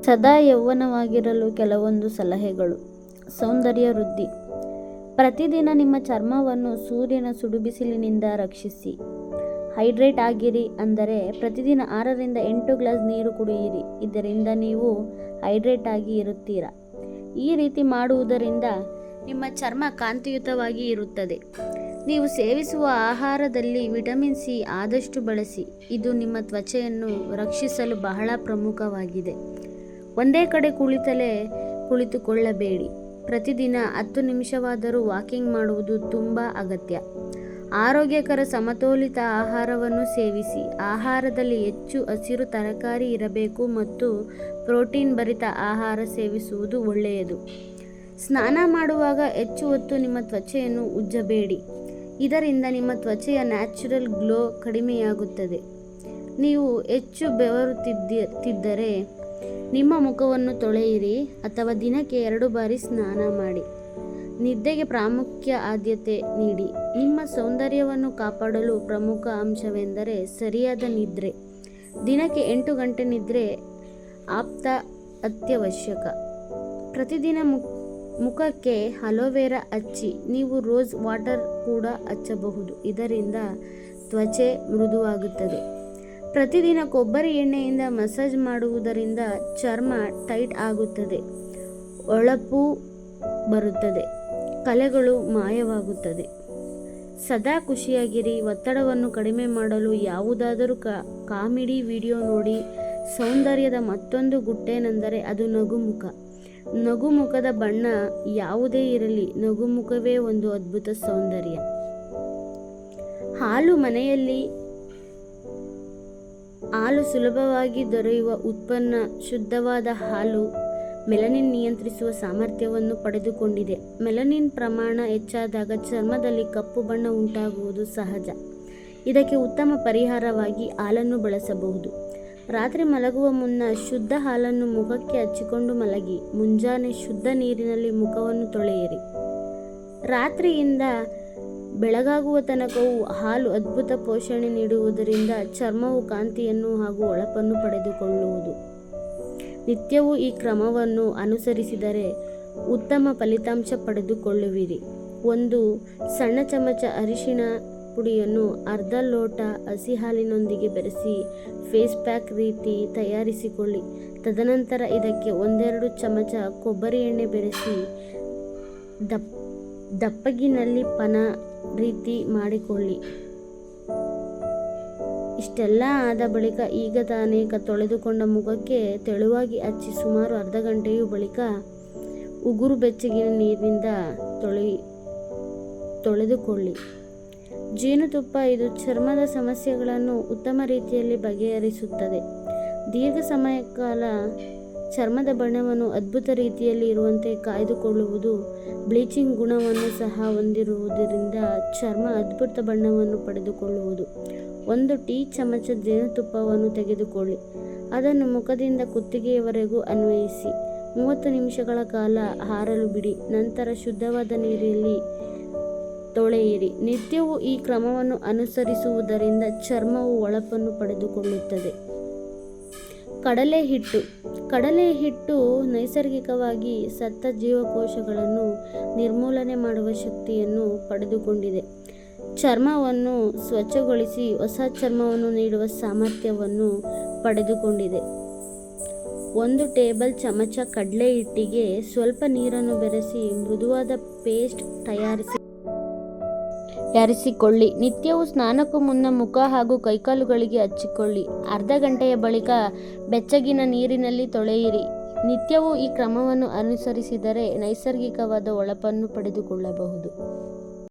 ಸದಾ ಯೌವನವಾಗಿರಲು ಕೆಲವೊಂದು ಸಲಹೆಗಳು. ಸೌಂದರ್ಯ ವೃದ್ಧಿ. ಪ್ರತಿದಿನ ನಿಮ್ಮ ಚರ್ಮವನ್ನು ಸೂರ್ಯನ ಸುಡುಬಿಸಿಲಿನಿಂದ ರಕ್ಷಿಸಿ. ಹೈಡ್ರೇಟ್ ಆಗಿರಿ, ಅಂದರೆ ಪ್ರತಿದಿನ 6 ರಿಂದ 8 ಗ್ಲಾಸ್ ನೀರು ಕುಡಿಯಿರಿ. ಇದರಿಂದ ನೀವು ಹೈಡ್ರೇಟ್ ಆಗಿ ಇರುತ್ತೀರಾ. ಈ ರೀತಿ ಮಾಡುವುದರಿಂದ ನಿಮ್ಮ ಚರ್ಮ ಕಾಂತಿಯುತವಾಗಿ ಇರುತ್ತದೆ. ನೀವು ಸೇವಿಸುವ ಆಹಾರದಲ್ಲಿ ವಿಟಮಿನ್ ಸಿ ಆದಷ್ಟು ಬಳಸಿ. ಇದು ನಿಮ್ಮ ತ್ವಚೆಯನ್ನು ರಕ್ಷಿಸಲು ಬಹಳ ಪ್ರಮುಖವಾಗಿದೆ. ಒಂದೇ ಕಡೆ ಕುಳಿತುಕೊಳ್ಳಬೇಡಿ. ಪ್ರತಿದಿನ 10 ನಿಮಿಷವಾದರೂ ವಾಕಿಂಗ್ ಮಾಡುವುದು ತುಂಬ ಅಗತ್ಯ. ಆರೋಗ್ಯಕರ ಸಮತೋಲಿತ ಆಹಾರವನ್ನು ಸೇವಿಸಿ. ಆಹಾರದಲ್ಲಿ ಹೆಚ್ಚು ಹಸಿರು ತರಕಾರಿ ಇರಬೇಕು ಮತ್ತು ಪ್ರೋಟೀನ್ ಭರಿತ ಆಹಾರ ಸೇವಿಸುವುದು ಒಳ್ಳೆಯದು. ಸ್ನಾನ ಮಾಡುವಾಗ ಹೆಚ್ಚು ಹೊತ್ತು ನಿಮ್ಮ ತ್ವಚೆಯನ್ನು ಉಜ್ಜಬೇಡಿ. ಇದರಿಂದ ನಿಮ್ಮ ತ್ವಚೆಯ ನ್ಯಾಚುರಲ್ ಗ್ಲೋ ಕಡಿಮೆಯಾಗುತ್ತದೆ. ನೀವು ಹೆಚ್ಚು ಬೆವರುತ್ತಿದ್ದರೆ ನಿಮ್ಮ ಮುಖವನ್ನು ತೊಳೆಯಿರಿ ಅಥವಾ ದಿನಕ್ಕೆ 2 ಬಾರಿ ಸ್ನಾನ ಮಾಡಿ. ನಿದ್ದೆಗೆ ಪ್ರಾಮುಖ್ಯ ಆದ್ಯತೆ ನೀಡಿ. ನಿಮ್ಮ ಸೌಂದರ್ಯವನ್ನು ಕಾಪಾಡಲು ಪ್ರಮುಖ ಅಂಶವೆಂದರೆ ಸರಿಯಾದ ನಿದ್ರೆ. ದಿನಕ್ಕೆ 8 ಗಂಟೆ ನಿದ್ರೆ ಅತ್ಯವಶ್ಯಕ. ಪ್ರತಿದಿನ ಮುಖಕ್ಕೆ ಅಲೋವೆರಾ ಹಚ್ಚಿ. ನೀವು ರೋಸ್ ವಾಟರ್ ಕೂಡ ಹಚ್ಚಬಹುದು. ಇದರಿಂದ ತ್ವಚೆ ಮೃದುವಾಗುತ್ತದೆ. ಪ್ರತಿದಿನ ಕೊಬ್ಬರಿ ಎಣ್ಣೆಯಿಂದ ಮಸಾಜ್ ಮಾಡುವುದರಿಂದ ಚರ್ಮ ಟೈಟ್ ಆಗುತ್ತದೆ, ಹೊಳಪು ಬರುತ್ತದೆ, ಕಲೆಗಳು ಮಾಯವಾಗುತ್ತದೆ. ಸದಾ ಖುಷಿಯಾಗಿರಿ. ಒತ್ತಡವನ್ನು ಕಡಿಮೆ ಮಾಡಲು ಯಾವುದಾದರೂ ಕಾಮಿಡಿ ವಿಡಿಯೋ ನೋಡಿ. ಸೌಂದರ್ಯದ ಮತ್ತೊಂದು ಗುಟ್ಟೇನೆಂದರೆ ಅದು ನಗುಮುಖ. ನಗುಮುಖದ ಬಣ್ಣ ಯಾವುದೇ ಇರಲಿ, ನಗುಮುಖವೇ ಒಂದು ಅದ್ಭುತ ಸೌಂದರ್ಯ. ಹಾಲು ಸುಲಭವಾಗಿ ದೊರೆಯುವ ಉತ್ಪನ್ನ. ಶುದ್ಧವಾದ ಹಾಲು ಮೆಲನಿನ್ ನಿಯಂತ್ರಿಸುವ ಸಾಮರ್ಥ್ಯವನ್ನು ಪಡೆದುಕೊಂಡಿದೆ. ಮೆಲನಿನ್ ಪ್ರಮಾಣ ಹೆಚ್ಚಾದಾಗ ಚರ್ಮದಲ್ಲಿ ಕಪ್ಪು ಬಣ್ಣ ಉಂಟಾಗುವುದು ಸಹಜ. ಇದಕ್ಕೆ ಉತ್ತಮ ಪರಿಹಾರವಾಗಿ ಹಾಲನ್ನು ಬಳಸಬಹುದು. ರಾತ್ರಿ ಮಲಗುವ ಮುನ್ನ ಶುದ್ಧ ಹಾಲನ್ನು ಮುಖಕ್ಕೆ ಹಚ್ಚಿಕೊಂಡು ಮಲಗಿ. ಮುಂಜಾನೆ ಶುದ್ಧ ನೀರಿನಲ್ಲಿ ಮುಖವನ್ನು ತೊಳೆಯಿರಿ. ರಾತ್ರಿಯಿಂದ ಬೆಳಗಾಗುವ ತನಕವೂ ಹಾಲು ಅದ್ಭುತ ಪೋಷಣೆ ನೀಡುವುದರಿಂದ ಚರ್ಮವು ಕಾಂತಿಯನ್ನು ಹಾಗೂ ಹೊಳಪನ್ನು ಪಡೆದುಕೊಳ್ಳುವುದು. ನಿತ್ಯವೂ ಈ ಕ್ರಮವನ್ನು ಅನುಸರಿಸಿದರೆ ಉತ್ತಮ ಫಲಿತಾಂಶ ಪಡೆದುಕೊಳ್ಳುವಿರಿ. 1 ಸಣ್ಣ ಚಮಚ ಅರಿಶಿಣ ಪುಡಿಯನ್ನು ಅರ್ಧ ಲೋಟ ಹಸಿ ಹಾಲಿನೊಂದಿಗೆ ಬೆರೆಸಿ ಫೇಸ್ ಪ್ಯಾಕ್ ರೀತಿ ತಯಾರಿಸಿಕೊಳ್ಳಿ. ತದನಂತರ ಇದಕ್ಕೆ 1-2 ಚಮಚ ಕೊಬ್ಬರಿ ಎಣ್ಣೆ ಬೆರೆಸಿ ದಪ್ಪಗಿನಲ್ಲಿ ಪನ ರೀತಿ ಮಾಡಿಕೊಳ್ಳಿ. ಇಷ್ಟೆಲ್ಲ ಆದ ಬಳಿಕ ಈಗ ತಾನೇ ತೊಳೆದುಕೊಂಡ ಮುಖಕ್ಕೆ ತೆಳುವಾಗಿ ಹಚ್ಚಿ ಸುಮಾರು ಅರ್ಧ ಗಂಟೆಯ ಬಳಿಕ ಉಗುರು ಬೆಚ್ಚಗಿನ ನೀರಿನಿಂದ ತೊಳೆದುಕೊಳ್ಳಿ. ಜೇನುತುಪ್ಪ. ಇದು ಚರ್ಮದ ಸಮಸ್ಯೆಗಳನ್ನು ಉತ್ತಮ ರೀತಿಯಲ್ಲಿ ಬಗೆಹರಿಸುತ್ತದೆ. ದೀರ್ಘ ಸಮಯಕಾಲ ಚರ್ಮದ ಬಣ್ಣವನ್ನು ಅದ್ಭುತ ರೀತಿಯಲ್ಲಿ ಇರುವಂತೆ ಕಾಯ್ದುಕೊಳ್ಳುವುದು. ಬ್ಲೀಚಿಂಗ್ ಗುಣವನ್ನು ಸಹ ಹೊಂದಿರುವುದರಿಂದ ಚರ್ಮ ಅದ್ಭುತ ಬಣ್ಣವನ್ನು ಪಡೆದುಕೊಳ್ಳುವುದು. 1 ಟೀ ಚಮಚ ಜೇನುತುಪ್ಪವನ್ನು ತೆಗೆದುಕೊಳ್ಳಿ. ಅದನ್ನು ಮುಖದಿಂದ ಕುತ್ತಿಗೆಯವರೆಗೂ ಅನ್ವಯಿಸಿ 30 ನಿಮಿಷಗಳ ಕಾಲ ಹಾರಲು ಬಿಡಿ. ನಂತರ ಶುದ್ಧವಾದ ನೀರಿನಲ್ಲಿ ತೊಳೆಯಿರಿ. ನಿತ್ಯವೂ ಈ ಕ್ರಮವನ್ನು ಅನುಸರಿಸುವುದರಿಂದ ಚರ್ಮವು ಹೊಳಪನ್ನು ಪಡೆದುಕೊಳ್ಳುತ್ತದೆ. ಕಡಲೆ ಹಿಟ್ಟು ನೈಸರ್ಗಿಕವಾಗಿ ಸತ್ತ ಜೀವಕೋಶಗಳನ್ನು ನಿರ್ಮೂಲನೆ ಮಾಡುವ ಶಕ್ತಿಯನ್ನು ಪಡೆದುಕೊಂಡಿದೆ. ಚರ್ಮವನ್ನು ಸ್ವಚ್ಛಗೊಳಿಸಿ ಹೊಸ ಚರ್ಮವನ್ನು ನೀಡುವ ಸಾಮರ್ಥ್ಯವನ್ನು ಪಡೆದುಕೊಂಡಿದೆ. 1 ಟೇಬಲ್ ಚಮಚ ಕಡಲೆ ಹಿಟ್ಟಿಗೆ ಸ್ವಲ್ಪ ನೀರನ್ನು ಬೆರೆಸಿ ಮೃದುವಾದ ಪೇಸ್ಟ್ ತಯಾರಿಸಿಕೊಳ್ಳಿ. ನಿತ್ಯವೂ ಸ್ನಾನಕ್ಕೂ ಮುನ್ನ ಮುಖ ಹಾಗೂ ಕೈಕಾಲುಗಳಿಗೆ ಹಚ್ಚಿಕೊಳ್ಳಿ. ಅರ್ಧ ಗಂಟೆಯ ಬಳಿಕ ಬೆಚ್ಚಗಿನ ನೀರಿನಲ್ಲಿ ತೊಳೆಯಿರಿ. ನಿತ್ಯವೂ ಈ ಕ್ರಮವನ್ನು ಅನುಸರಿಸಿದರೆ ನೈಸರ್ಗಿಕವಾದ ಹೊಳಪನ್ನು ಪಡೆದುಕೊಳ್ಳಬಹುದು.